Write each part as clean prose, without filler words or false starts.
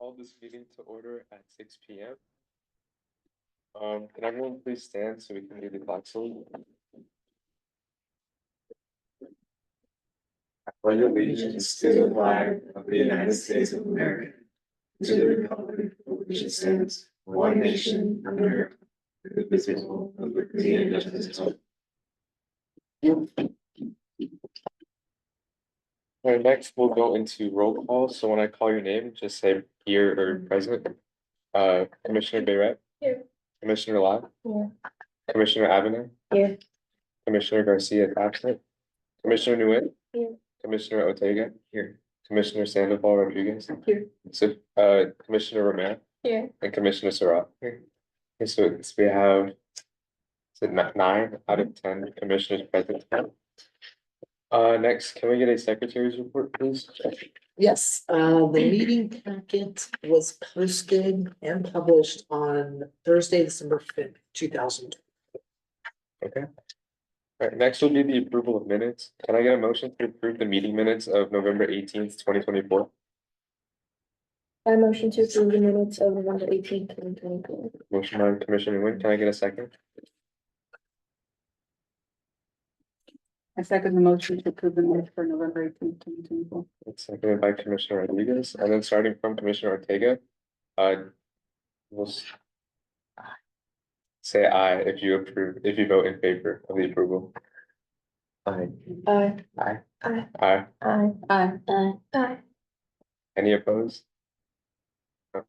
call this meeting to order at 6 p.m. Can everyone please stand so we can do the flag salute? I pledge allegiance to the flag of the United States of America, to the republic for which it stands, one nation under God, indivisible, with liberty and justice for all. All right, next we'll go into roll call. So when I call your name, just say here or present. Commissioner Bayret. Here. Commissioner Lai. Here. Commissioner Avenir. Here. Commissioner Garcia is absent. Commissioner Nguyen. Here. Commissioner Ortega. Here. Commissioner Sandoval Rodriguez. Here. So, Commissioner Romero Here. and Commissioner Surratt. Here. Okay, so we have, so 9 out of 10 commissioners present. Next, can we get a secretary's report, please? Yes, the meeting packet was posted and published on Thursday, December 5th, 2000. Okay. All right, next will be the approval of minutes. Can I get a motion to approve the meeting minutes of November 18th, 2024? I motion to approve the minutes of November 18th, 2024. Motion by Commissioner Nguyen. Can I get a second? I second the motion to approve the minutes for November 18th, 2024. It's seconded by Commissioner Rodriguez, and then starting from Commissioner Ortega, we'll say aye if you approve, if you vote in favor of the approval. Aye. Aye. Aye. Aye. Aye. Aye. Aye. Aye. Aye. Any opposed? No.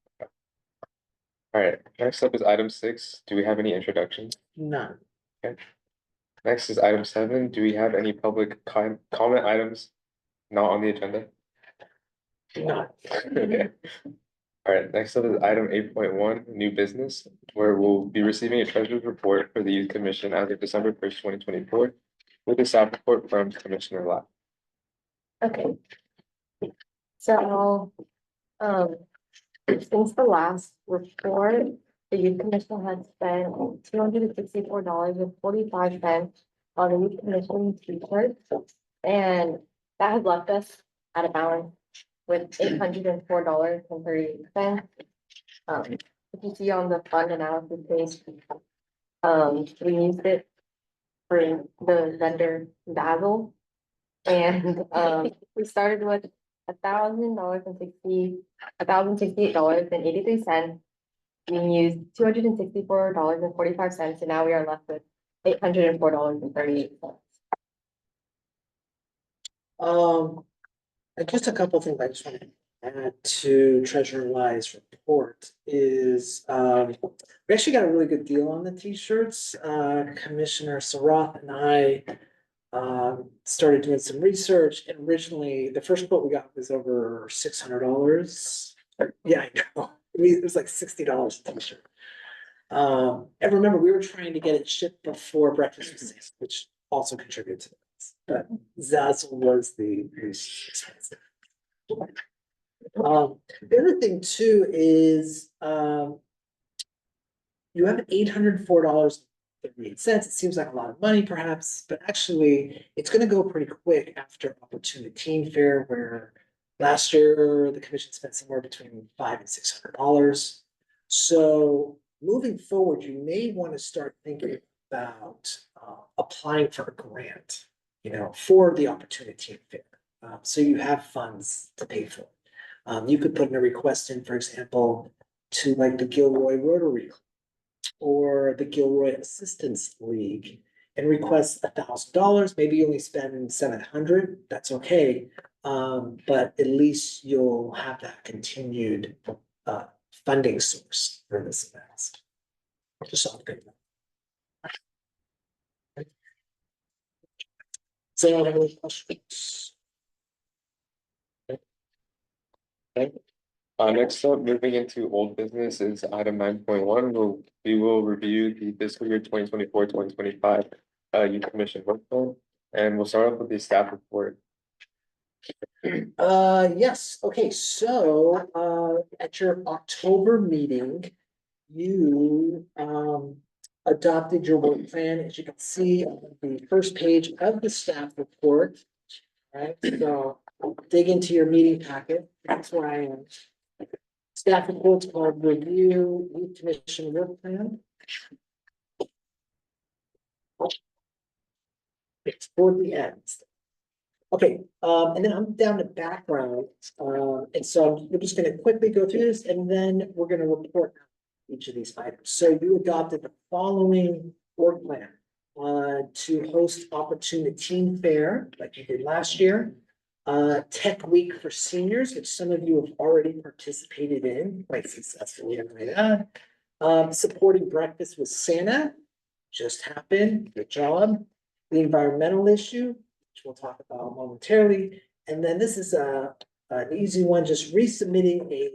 All right, next up is item 6. Do we have any introductions? None. Next is item 7. Do we have any public comment items not on the agenda? None. Okay. All right, next up is item 8.1, new business, where we'll be receiving a treasurer's report for the Youth Commission as of December 1st, 2024, with a staff report from Commissioner Lai. Okay. So, since the last report, the youth commission had spent $264.45 on the youth commission t-shirts. And that has left us at a balance with $804.38. If you see on the fund analysis page, we used it for the vendor Dazzle. And we started with $1,068.83. We used $264.45, and now we are left with $804.38. Just a couple of things I just want to add to Treasurer Lai's report is, we actually got a really good deal on the t-shirts. Commissioner Surratt and I started doing some research, and originally the first quote we got was over $600. Yeah, I know. I mean, it was like $60 a t-shirt. And remember, we were trying to get it shipped before breakfast was safe, which also contributed to this. But Zazzle was the most expensive. The other thing too is you have $804.38. It seems like a lot of money perhaps, but actually it's going to go pretty quick after Opportunity Teen Fair, where last year the commission spent somewhere between $500 and $600. So moving forward, you may want to start thinking about applying for a grant, for the Opportunity Teen Fair. So you have funds to pay for it. You could put in a request in, for example, to like the Gilroy Rotary Club or the Gilroy Assistance League and request $1,000. Maybe you only spend $700. That's okay. But at least you'll have that continued funding source for this event. Just something. Does anyone have any questions? Okay. Next up, moving into old business is item 9.1. We will review the fiscal year 2024-2025 Youth Commission work plan, and we'll start off with the staff report. Yes, okay, so at your October meeting, you adopted your work plan, as you can see on the first page of the staff report. Right, so dig into your meeting packet. That's where I am. Staff reports are review, youth commission work plan. It's toward the end. Okay, and then I'm down to background, and so we're just gonna quickly go through this, and then we're gonna report each of these items. So you adopted the following work plan. To host Opportunity Teen Fair, like you did last year. Tech Week for seniors, which some of you have already participated in quite successfully, I might add. Supporting breakfast with Santa, just happened, good job. The environmental issue, which we'll talk about momentarily, and then this is an easy one, just resubmitting a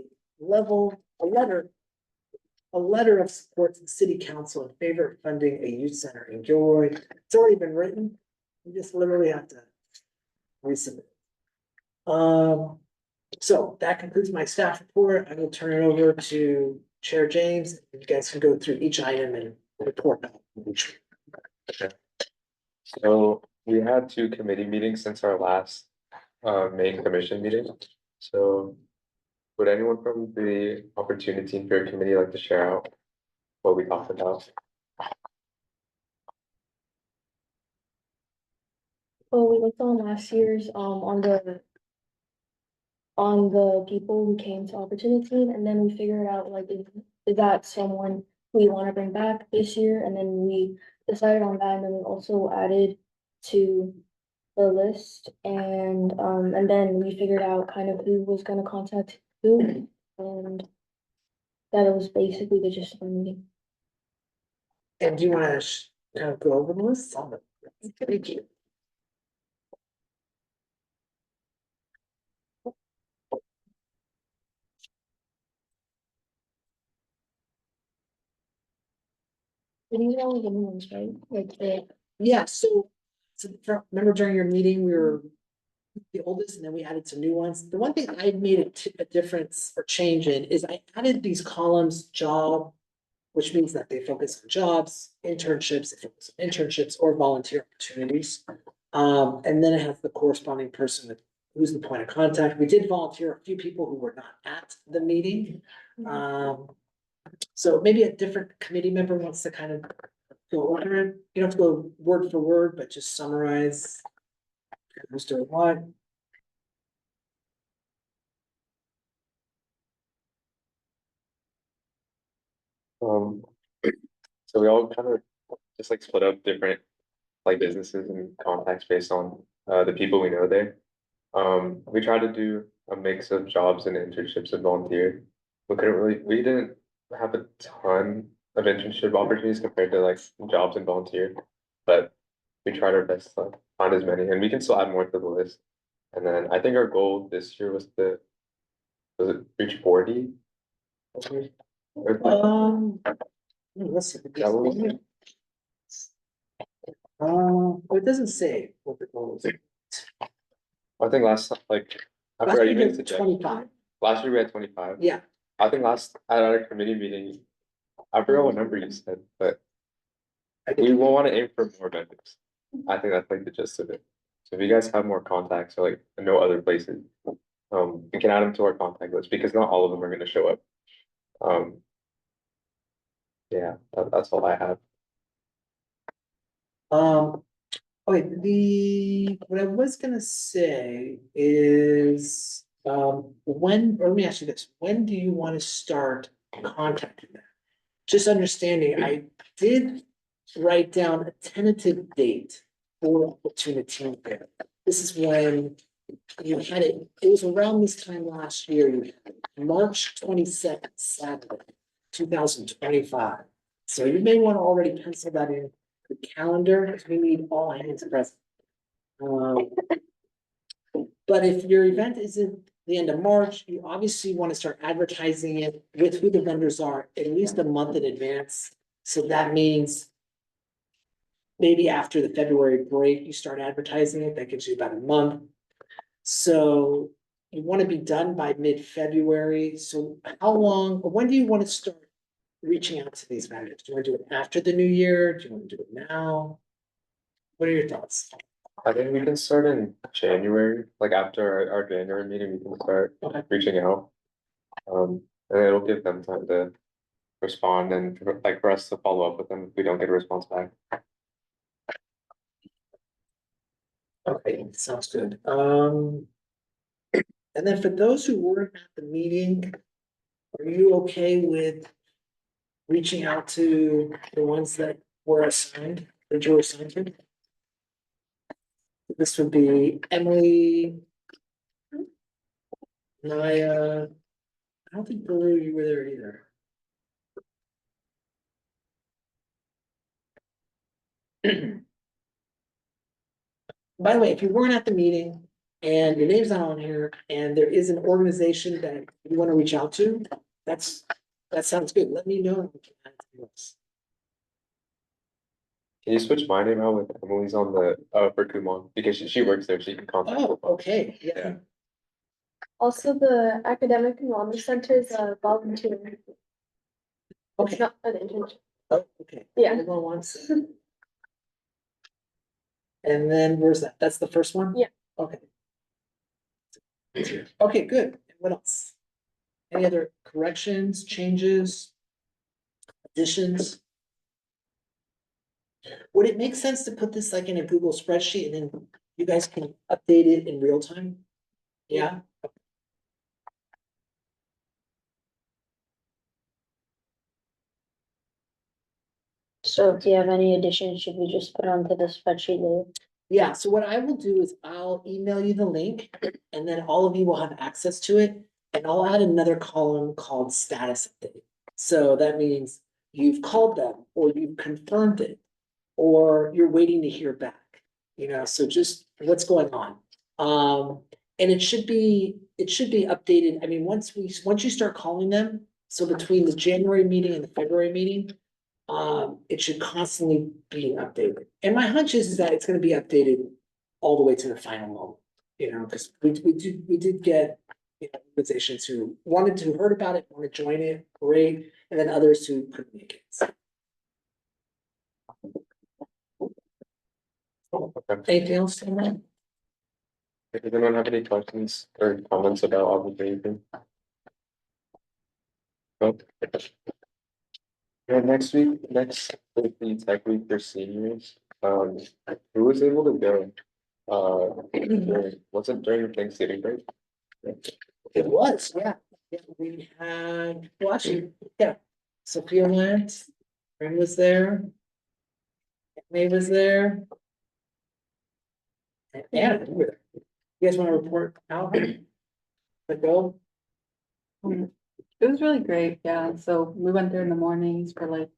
letter of support to the city council in favor of funding a youth center in Gilroy. It's already been written, you just literally have to resubmit. So that concludes my staff report. I will turn it over to Chair James. You guys can go through each item and report out each. So we had 2 committee meetings since our last main commission meeting. So would anyone from the Opportunity and Fair Committee like to share out what we talked about? Well, we looked on last year's, on the people who came to Opportunity, and then we figured out like, is that someone we wanna bring back this year? And then we decided on that, and then we also added to the list, and then we figured out kind of who was gonna contact who, and that was basically the gist of the meeting. And do you wanna kind of go over the list? Thank you. These are all the new ones, right? Like Yeah, so remember during your meeting, we were the oldest, and then we added some new ones. The one thing I made a difference or change in is I added these columns, job, which means that they focus on jobs, internships, if it was internships or volunteer opportunities. And then it has the corresponding person with who's the point of contact. We did volunteer a few people who were not at the meeting. So maybe a different committee member wants to kind of go over it. You don't have to go word for word, but just summarize who's doing what. So we all kind of just like split up different like businesses and contacts based on the people we know there. We tried to do a mix of jobs and internships and volunteer. We didn't have a ton of internship opportunities compared to like jobs and volunteer, but we tried our best to find as many, and we can still add more to the list. And then I think our goal this year was it reach 40? Let's see. That what we said? It doesn't say what the goal is. I think last, like, I Last forgot year you we made a had suggestion. 25, Last year we had 25. yeah. I think at our committee meeting, I forgot what number you said, but we will want to aim for more vendors. I think that's like the gist of it. So if you guys have more contacts or like no other places, we can add them to our contact list because not all of them are gonna show up. Yeah, that's all I have. Okay, what I was gonna say is, let me ask you this, when do you want to start contacting them? Just understanding, I did write down a tentative date for Opportunity Fair. This is when you had it was around this time last year, you had it, March 22nd, Saturday, 2025. So you may want to already pencil that in the calendar, because we need all hands present. But if your event isn't the end of March, you obviously want to start advertising it with who the vendors are at least a month in advance. So that means maybe after the February break, you start advertising it. That gives you about a month. So you want to be done by mid-February. So how long, or when do you want to start reaching out to these vendors? Do you want to do it after the new year? Do you want to do it now? What are your thoughts? I think we can start in January, like after our January meeting, we can start Okay. reaching out. And it'll give them time to respond and like for us to follow up with them if we don't get a response back. Okay, sounds good. And then for those who weren't at the meeting, are you okay with reaching out to the ones that were assigned, that you were assigned to? This would be Emily, Naya. I don't think Baru, you were there either. By the way, if you weren't at the meeting and your name's not on here and there is an organization that you want to reach out to, that sounds good. Let me know. Can you switch my name out with Emily's on the for Kumon because she works there, she can contact. Oh, okay, yeah. Yeah. Also, the academic and wellness center is a volunteer. It's Okay, not an internship. oh, okay. Yeah. Everyone wants. And then where's that? That's the first one? Yeah. Okay. Okay, good. What else? Any other corrections, changes? Additions? Would it make sense to put this like in a Google spreadsheet and then you guys can update it in real time? Yeah? So if you have any additions, should we just put onto the spreadsheet later? Yeah, so what I will do is I'll email you the link and then all of you will have access to it. And I'll add another column called status update. So that means you've called them or you've confirmed it. Or you're waiting to hear back, so just what's going on. And it should be updated. I mean, once you start calling them, so between the January meeting and the February meeting. It should constantly be updated. And my hunch is that it's gonna be updated all the way to the final moment, because we did get. Organizations who heard about it, want to join it, great, and then others who couldn't make it. So, Okay. anything else? Imran? Does anyone have any questions or comments about obligation? No? Yeah, next week, the tech week for seniors, who was able to go? Was it during Thanksgiving break? It was, yeah. Yeah, we had, well, actually, yeah. Sophia went, Ren was there. May was there. And Anna, you were there. You guys want to report out? But go, It was really great, yeah, so we went there in the mornings for like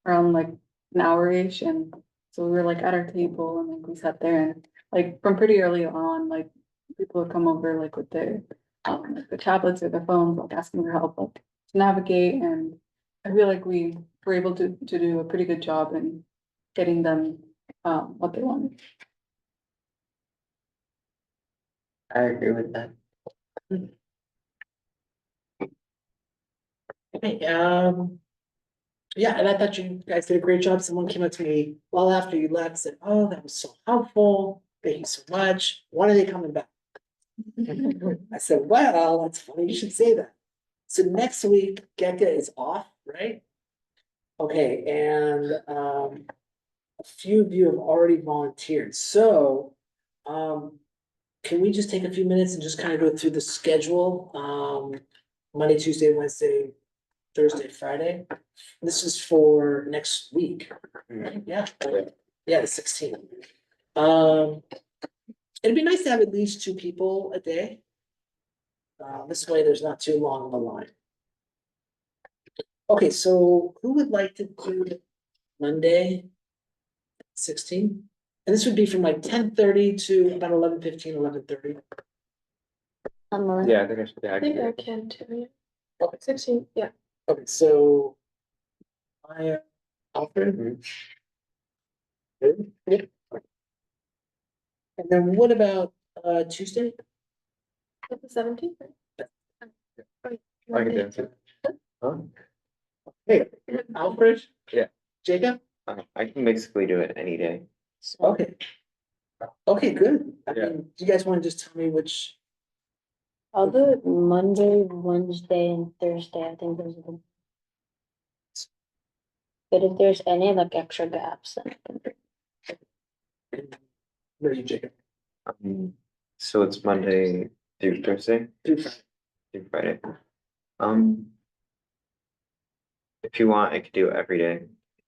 around like an hour-ish, and so we were like at our table and like we sat there and like from pretty early on, like people would come over like with their like the tablets or their phones, like asking for help, like to navigate, and I feel like we were able to do a pretty good job in getting them what they wanted. I agree with that. okay, yeah, and I thought you guys did a great job. Someone came up to me well after you left, said, oh, that was so helpful. Thank you so much. When are they coming back? I said, well, that's funny, you should say that. So next week, Gecko is off, right? Okay, and a few of you have already volunteered, so can we just take a few minutes and just kind of go through the schedule? Monday, Tuesday, Wednesday, Thursday, Friday. This is for next week, right? Yeah, yeah, the 16th. It'd be nice to have at least 2 people a day. This way there's not too long of a line. Okay, so who would like to do Monday? 16? And this would be from like 10:30 to about 11:15, 11:30. Yeah, I think I should, yeah, I think I can. can too, yeah. Okay. 16, yeah. Okay, so. I, Alfred? Good? Yep. And then what about Tuesday? That's the 17th, right? I can dance it. Huh? Hey, Alfred? Yeah. Jacob? I can basically do it any day. Okay. Okay, good. I Yeah. mean, do you guys want to just tell me which? I'll do it Monday, Wednesday, and Thursday. I think those are the. But if there's any like extra gaps, then I can do. Where are you, Jacob? So it's Monday through Thursday, Through Friday. through Friday. Um. If you want, I could do it every day.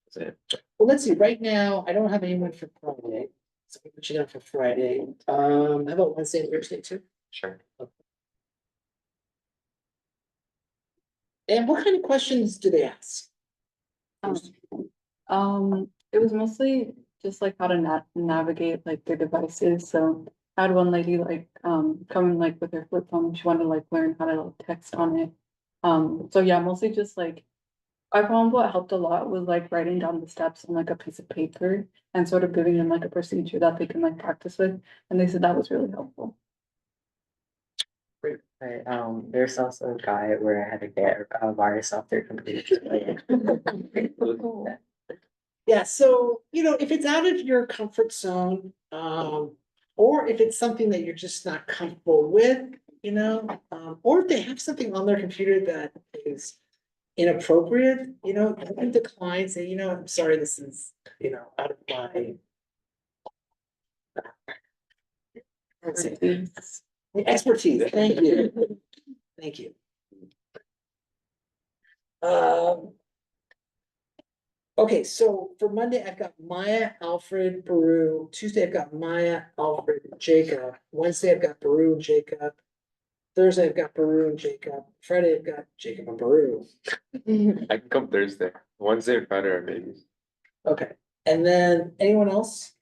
Is it? Well, let's see, right now, I don't have anyone for Friday, so we put you down for Friday. How about Wednesday and Thursday too? Sure. And what kind of questions do they ask? It was mostly just like how to navigate like their devices, so. I had one lady like, come in like with her flip phone, she wanted to like learn how to like text on it. So yeah, mostly just like. I found what helped a lot was like writing down the steps on like a piece of paper and sort of giving them like a procedure that they can like practice with, and they said that was really helpful. Right, there's also a guy where I had to get a virus off their computer. Yeah, so, if it's out of your comfort zone, or if it's something that you're just not comfortable with, or if they have something on their computer that is inappropriate, you can decline, say, I'm sorry, this is, out of my expertise, thank you. Thank you. Okay, so for Monday, I've got Maya, Alfred, Baru. Tuesday, I've got Maya, Alfred, Jacob. Wednesday, I've got Baru and Jacob. Thursday, I've got Baru and Jacob. Friday, I've got Jacob and Baru. I can come Thursday. Wednesday and Friday are babies. Okay, and then anyone else?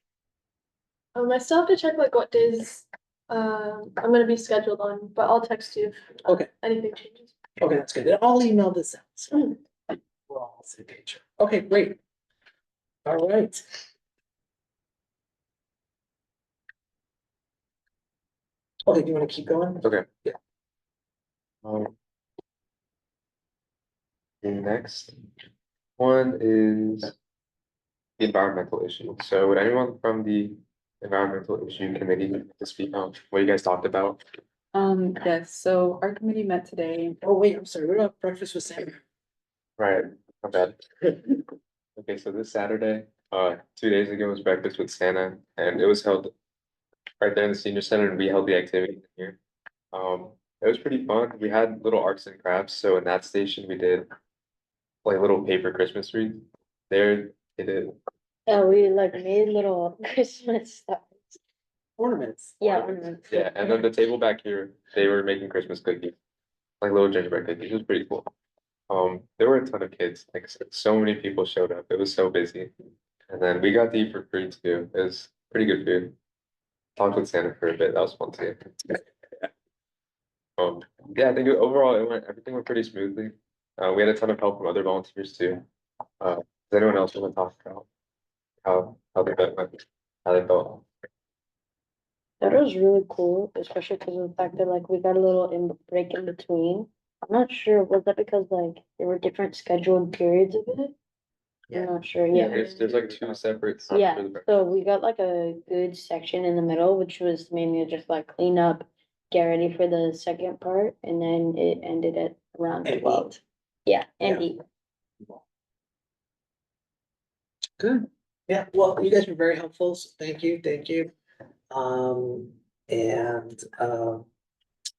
I still have to check like what days I'm gonna be scheduled on, but I'll text you if Okay, anything changes. okay, that's good. And I'll email this out. So we're all on the same page. Okay, great. All right. Okay, do you want to keep going? Okay. Yeah. The next one is the environmental issue. So would anyone from the environmental issue committee like to speak on what you guys talked about? Yes, so our committee met today. Oh, wait, I'm sorry. What about breakfast with Sam? Right, my bad. Okay, so this Saturday, 2 days ago was breakfast with Santa, and it was held right there in the senior center, and we held the activity here. It was pretty fun. We had little arts and crafts, so in that station we did like little paper Christmas trees. There they did. Yeah, we like made little Christmas stuff. Ornaments. Yeah, ornaments. Yeah, and then the table back here, they were making Christmas cookies, like little gingerbread cookies. It was pretty cool. There were a ton of kids, like so many people showed up. It was so busy. And then we got to eat for free too. It was pretty good food. Talked with Santa for a bit. That was fun too. Um, yeah, I think overall everything went pretty smoothly. We had a ton of help from other volunteers too. Does anyone else want to talk about how the event went? How they felt? That was really cool, especially because of the fact that like we got a little break in between. I'm not sure, was that because like there were different scheduled periods of it? I'm not sure, yeah. There's like two separate stuff Yeah, for the so we got like a good section in the middle, which was mainly just like clean up, get ready for the second part, and then it ended at around And 12. eat. Yeah, and Yeah. eat. Good. Yeah, well, you guys were very helpful, so thank you.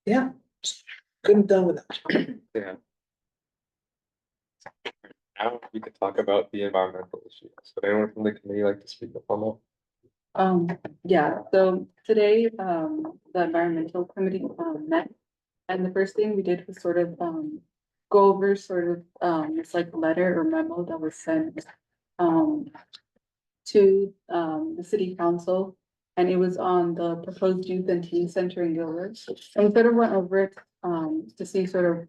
Yeah, couldn't have done without you. Yeah. Now we could talk about the environmental issues. Would anyone from the committee like to speak up on that? Yeah, so today, the environmental committee, met. And the first thing we did was sort of, go over sort of, it's like a letter or memo that was sent, to, the city council. And it was on the proposed youth and teen center in Gilbert. And we sort of went over it, to see sort of,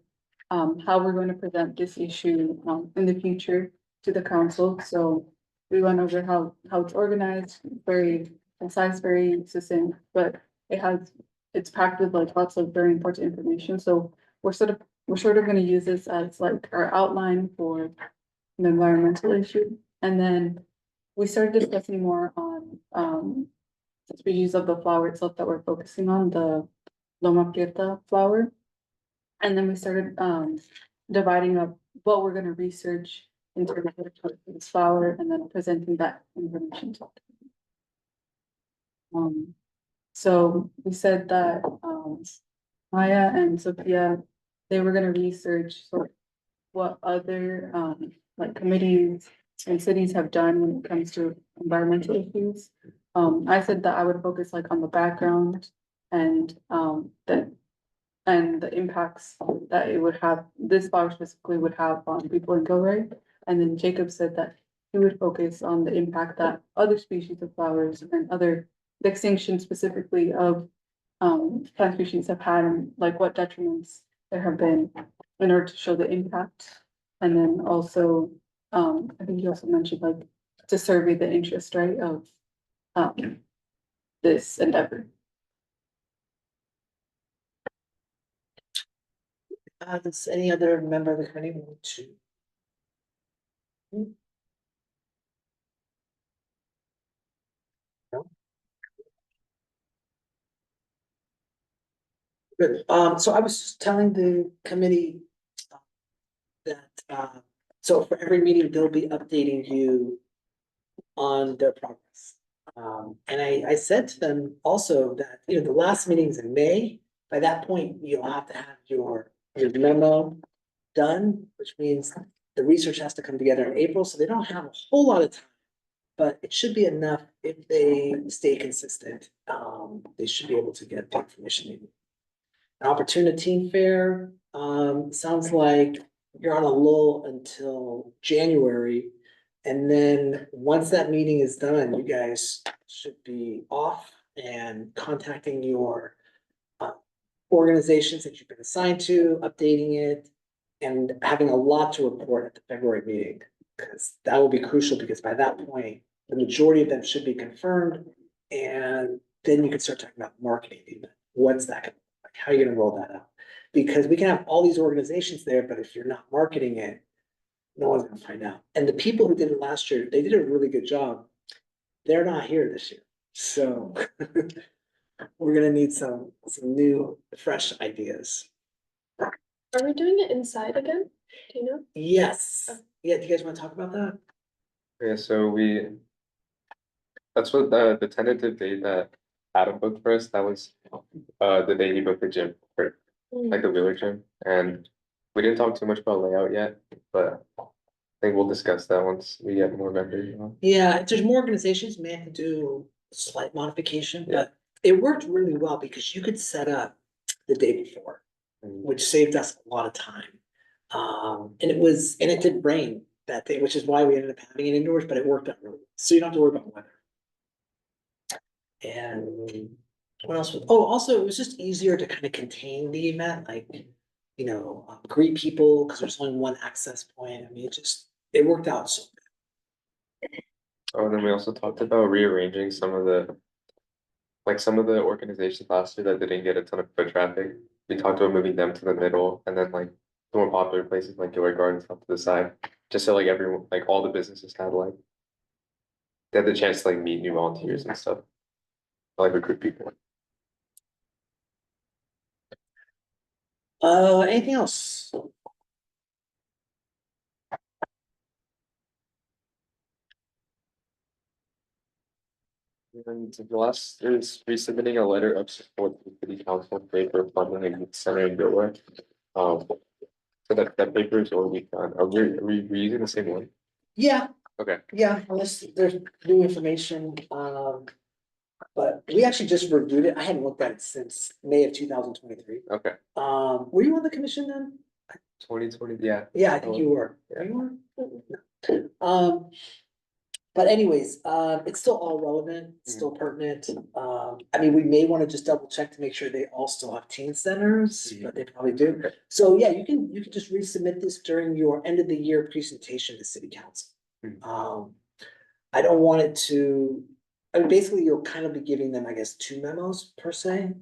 how we're going to present this issue, in the future to the council. So we went over how it's organized, very concise, very succinct, but it's packed with like lots of very important information. So we're sort of gonna use this as like our outline for the environmental issue. And then we started discussing more on, the species of the flower itself that we're focusing on, the Loma Prieta flower. And then we started dividing up what we're gonna research in terms of this flower and then presenting that information to. So we said that Maya and Sophia, they were gonna research sort of what other like committees and cities have done when it comes to environmental issues. I said that I would focus like on the background and that and the impacts that it would have, this flower specifically would have on people in Gilroy. And then Jacob said that he would focus on the impact that other species of flowers and other, the extinction specifically of plant species have had and like what detriments there have been in order to show the impact. And then also, I think you also mentioned like to survey the interest, right, of this endeavor. Does any other member of the committee want to? No? Good, so I was just telling the committee that, so for every meeting, they'll be updating you on their progress. And I said to them also that, you know, the last meeting's in May, by that point, you'll have to have your memo done, which means the research has to come together in April, so they don't have a whole lot of time. But it should be enough if they stay consistent, they should be able to get the information they need. An opportunity fair, sounds like you're on a lull until January. And then once that meeting is done, you guys should be off and contacting your organizations that you've been assigned to, updating it, and having a lot to report at the February meeting. Because that will be crucial, because by that point, the majority of them should be confirmed. And then you can start talking about marketing even. What's that gonna look like? How are you gonna roll that out? Because we can have all these organizations there, but if you're not marketing it, no one's gonna find out. And the people who did it last year, they did a really good job. They're not here this year, so we're gonna need some new, fresh ideas. Are we doing it inside again? Do you know? Yes, yeah, do you guys wanna talk about that? Yeah, so that's what the tentative date that Adam booked for us, that was the day he booked the gym for like the Wheeler gym. And we didn't talk too much about layout yet, but I think we'll discuss that once we get more vendors, you know? Yeah, if there's more organizations, may have to do a slight modification, but it worked really well because you could set up the day before, which saved us a lot of time. And it did rain that day, which is why we ended up having it indoors, but it worked out really well. So you don't have to worry about weather. And what else? Also, it was just easier to kind of contain the event, like, you know, greet people, because there's only one access point. I mean, it worked out so. Oh, and then we also talked about rearranging some of the organizations last year that didn't get a ton of foot traffic. We talked about moving them to the middle, and then like the more popular places like Gilroy Gardens up to the side, just so like everyone, like all the businesses had like they had the chance to like meet new volunteers and stuff, like recruit people. Anything else? And the last is resubmitting a letter of support to the city council paper funding a youth center in Gilroy. So that paper is already done. Are we reusing the same one? Yeah, Okay, yeah, unless there's new information, but we actually just reviewed it. I hadn't looked at it since May of 2023. okay. Were you on the commission then? 2020, yeah. Yeah, I think you were. Yeah. You were? But anyways, it's still all relevant, it's still pertinent. I mean, we may wanna just double check to make sure they all still have teen centers, but they probably do. So yeah, you can just resubmit this during your end of the year presentation to city council. I don't want it to, I mean, basically, you'll kind of be giving them, I guess, 2 memos per se.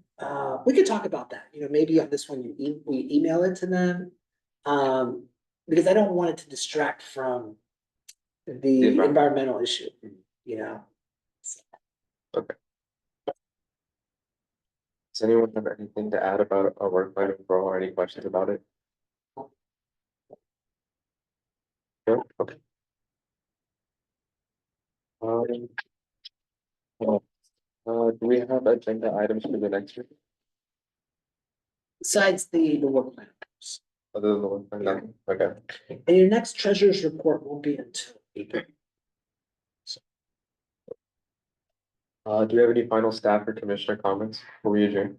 We could talk about that, you know, maybe on this one, we email it to them. Because I don't want it to distract from the environmental issue, you know? Does anyone have anything to add about our work plan overall or any questions about it? No, okay. Um, do we have agenda items for the next week, Besides the work plan. other than the work plan? Nothing? Okay. And your next treasurer's report won't be until April. Do we have any final staff or commissioner comments before we adjourn?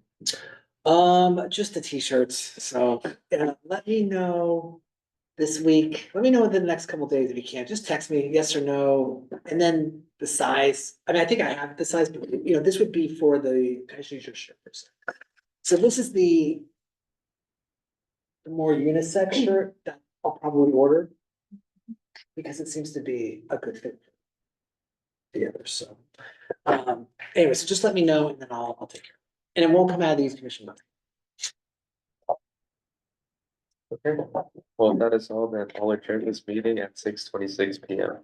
Just the t-shirts, so, let me know this week, let me know within the next couple days if you can, just text me, yes or no, and then the size, I mean, I think I have the size, but, this would be for the commissioner's shirt. So this is the more unisex shirt that I'll probably order, because it seems to be a good fit for the others, so. Anyways, just let me know and then I'll take care. And it won't come out of these commission money. Okay, well, if that is all, then I'll adjourn this meeting at 6:26 p.m.